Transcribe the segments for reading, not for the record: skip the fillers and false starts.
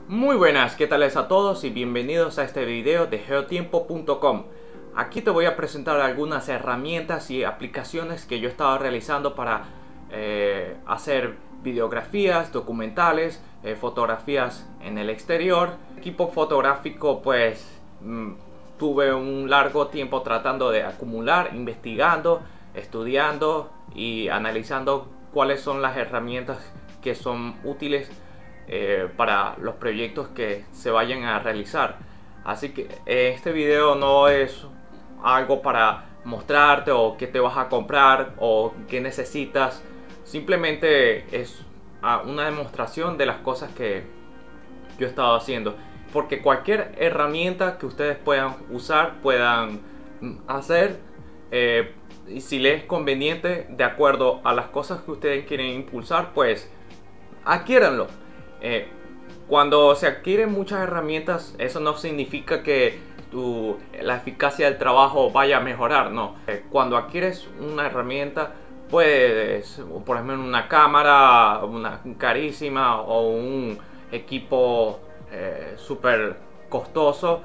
Muy buenas, ¿qué tal a todos? Y bienvenidos a este video de geotiempo.com. Aquí te voy a presentar algunas herramientas y aplicaciones que yo he estado realizando para hacer videografías, documentales, fotografías en el exterior. Equipo fotográfico, pues tuve un largo tiempo tratando de acumular, investigando, estudiando y analizando cuáles son las herramientas que son útiles para los proyectos que se vayan a realizar. Así que este video no es algo para mostrarte o qué te vas a comprar o qué necesitas. Simplemente es una demostración de las cosas que yo he estado haciendo, porque cualquier herramienta que ustedes puedan usar, puedan hacer, y si les es conveniente de acuerdo a las cosas que ustedes quieren impulsar, pues adquiéranlo. Cuando se adquieren muchas herramientas, eso no significa que la eficacia del trabajo vaya a mejorar, no. Cuando adquieres una herramienta, puedes, por ejemplo, una cámara, una carísima o un equipo súper costoso,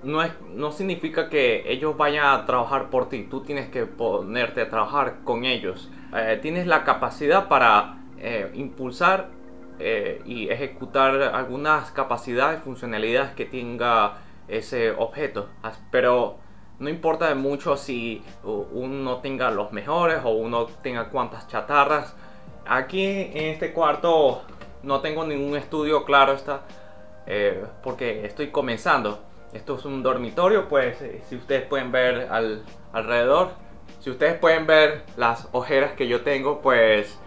no significa que ellos vayan a trabajar por ti. Tú tienes que ponerte a trabajar con ellos. Tienes la capacidad para impulsar y ejecutar algunas capacidades, funcionalidades que tenga ese objeto, pero no importa mucho si uno tenga los mejores o uno tenga cuantas chatarras. Aquí en este cuarto no tengo ningún estudio, claro está, porque estoy comenzando. Esto es un dormitorio, pues si ustedes pueden ver alrededor, si ustedes pueden ver las ojeras que yo tengo, pues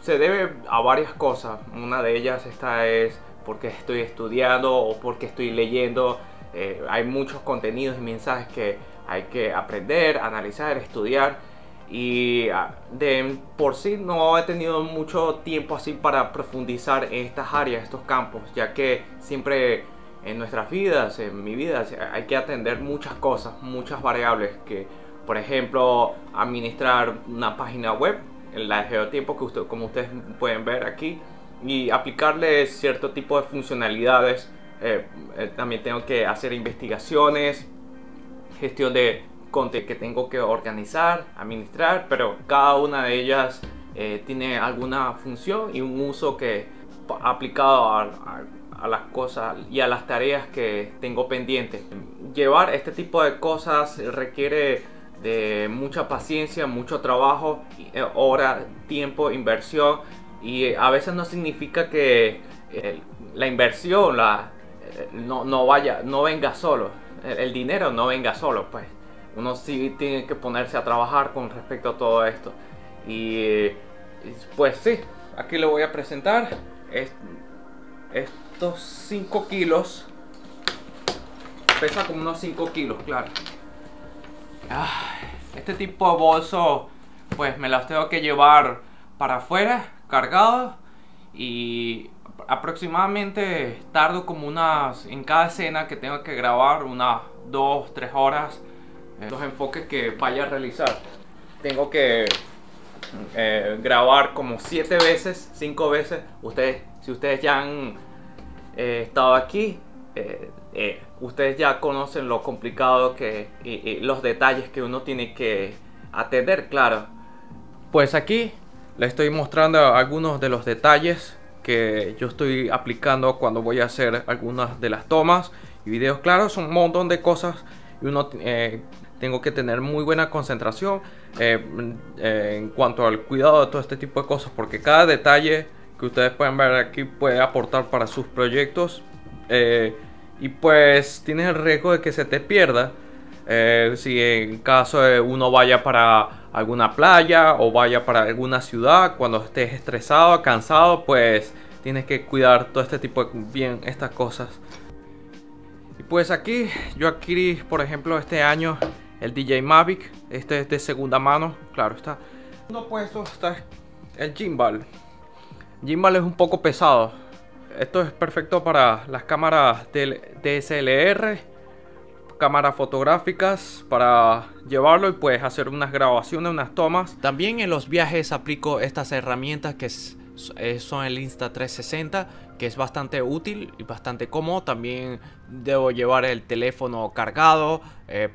se debe a varias cosas. Una de ellas es porque estoy estudiando o porque estoy leyendo. Hay muchos contenidos y mensajes que hay que aprender, analizar, estudiar, y por sí no he tenido mucho tiempo así para profundizar en estas áreas, estos campos, ya que siempre en nuestras vidas, en mi vida, hay que atender muchas cosas, muchas variables, que por ejemplo administrar una página web, la de Geotiempo, que como ustedes pueden ver aquí, y aplicarle cierto tipo de funcionalidades. También tengo que hacer investigaciones, gestión de contenido que tengo que organizar, administrar, pero cada una de ellas tiene alguna función y un uso que aplicado a las cosas y a las tareas que tengo pendientes. Llevar este tipo de cosas requiere de mucha paciencia, mucho trabajo, hora, tiempo, inversión, y a veces no significa que la inversión no venga solo, el dinero no venga solo, pues uno sí tiene que ponerse a trabajar con respecto a todo esto. Y pues sí, aquí lo voy a presentar. Estos 5 kilos, pesa como unos 5 kilos, claro. Este tipo de bolso, pues me los tengo que llevar para afuera cargados, y aproximadamente tardo como en cada escena que tengo que grabar, unas 2-3 horas. Los enfoques que vaya a realizar, tengo que grabar como 7 veces, 5 veces. Si ustedes ya han estado aquí, ustedes ya conocen lo complicado y los detalles que uno tiene que atender, claro. Pues aquí les estoy mostrando algunos de los detalles que yo estoy aplicando cuando voy a hacer algunas de las tomas y videos. Claro, son un montón de cosas y uno tengo que tener muy buena concentración en cuanto al cuidado de todo este tipo de cosas, porque cada detalle que ustedes pueden ver aquí puede aportar para sus proyectos, y pues tienes el riesgo de que se te pierda si en caso de uno vaya para alguna playa o vaya para alguna ciudad. Cuando estés estresado, cansado, pues tienes que cuidar todo este tipo de estas cosas. Y pues aquí yo adquirí, por ejemplo, este año el DJI Mavic. Este es de segunda mano, claro está. No, pues esto está el gimbal. Gimbal es un poco pesado. Esto es perfecto para las cámaras DSLR, cámaras fotográficas, para llevarlo y pues hacer unas grabaciones, unas tomas. También en los viajes aplico estas herramientas son el Insta360, que es bastante útil y bastante cómodo. También debo llevar el teléfono cargado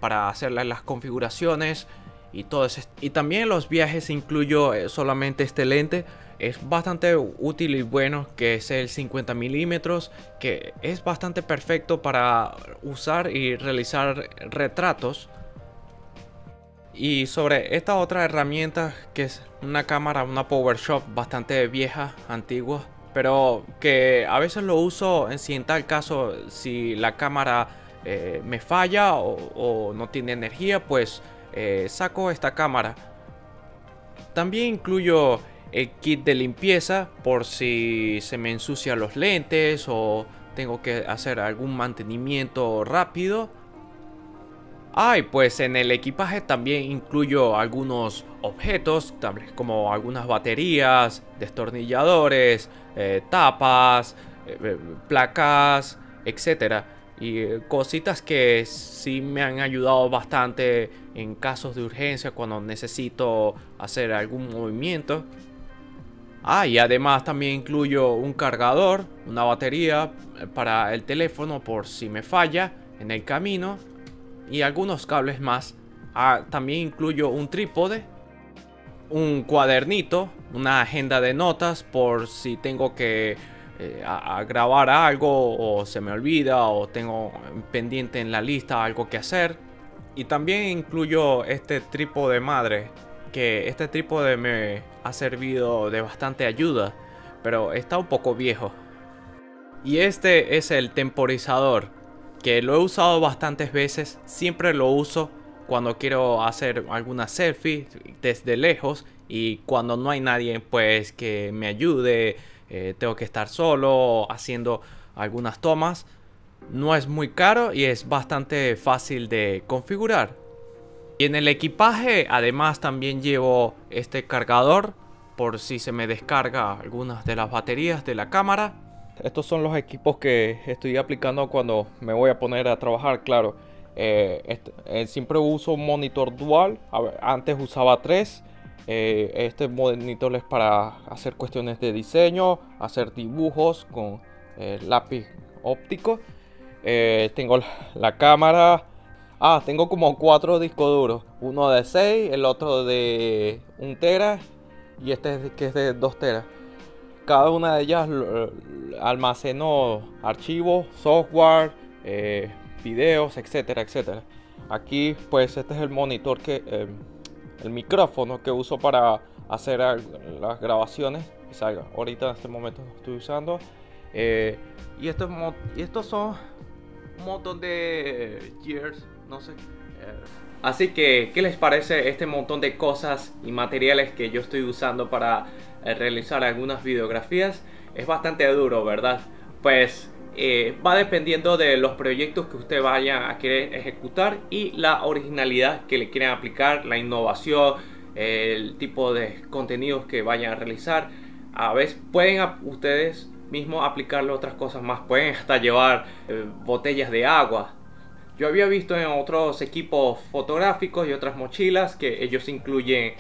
para hacer las configuraciones y todo eso. Y también en los viajes incluyo solamente este lente. Es bastante útil y bueno, que es el 50 milímetros, que es bastante perfecto para usar y realizar retratos. Y sobre esta otra herramienta, que es una cámara, una PowerShot bastante vieja, antigua, pero que a veces lo uso si en tal caso, si la cámara me falla o no tiene energía, pues saco esta cámara. También incluyo el kit de limpieza por si se me ensucian los lentes o tengo que hacer algún mantenimiento rápido. Y pues en el equipaje también incluyo algunos objetos, tales como algunas baterías, destornilladores, tapas, placas, etcétera. Y cositas que sí me han ayudado bastante en casos de urgencia cuando necesito hacer algún movimiento. Y además también incluyo un cargador, una batería para el teléfono por si me falla en el camino. Y algunos cables más. También incluyo un trípode, un cuadernito, una agenda de notas por si tengo que grabar algo o se me olvida o tengo pendiente en la lista algo que hacer. Y también incluyo este trípode madre, que este trípode me ha servido de bastante ayuda, pero está un poco viejo. Y este es el temporizador, que lo he usado bastantes veces. Siempre lo uso cuando quiero hacer alguna selfie desde lejos y cuando no hay nadie pues que me ayude, tengo que estar solo haciendo algunas tomas. No es muy caro y es bastante fácil de configurar. Y en el equipaje además también llevo este cargador por si se me descarga algunas de las baterías de la cámara. Estos son los equipos que estoy aplicando cuando me voy a poner a trabajar, claro. Siempre uso un monitor dual. Antes usaba 3. Este monitor es para hacer cuestiones de diseño, hacer dibujos con lápiz óptico. Tengo la cámara. Tengo como 4 discos duros. Uno de 6, el otro de 1 tera y este que es de 2 teras. Cada una de ellas almacenó archivos, software, videos, etcétera, etcétera. Aquí pues este es el monitor el micrófono que uso para hacer las grabaciones. Ahorita en este momento lo estoy usando. Y estos son un montón de gears, no sé. Así que, ¿qué les parece este montón de cosas y materiales que yo estoy usando para realizar algunas videografías? Es bastante duro, ¿verdad? Pues va dependiendo de los proyectos que usted vaya a querer ejecutar y la originalidad que le quieran aplicar, la innovación, el tipo de contenidos que vayan a realizar. A veces pueden ustedes mismos aplicarle otras cosas más, pueden hasta llevar botellas de agua. Yo había visto en otros equipos fotográficos y otras mochilas que ellos incluyen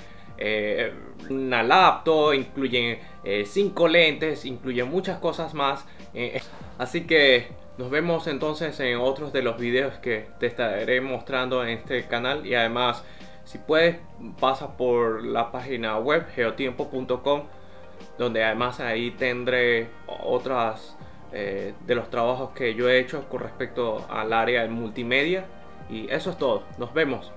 una laptop, incluyen 5 lentes, incluyen muchas cosas más. Así que nos vemos entonces en otros de los videos que te estaré mostrando en este canal. Y además, si puedes, pasa por la página web geotiempo.com, donde además ahí tendré otras de los trabajos que yo he hecho con respecto al área de multimedia. Y eso es todo. Nos vemos.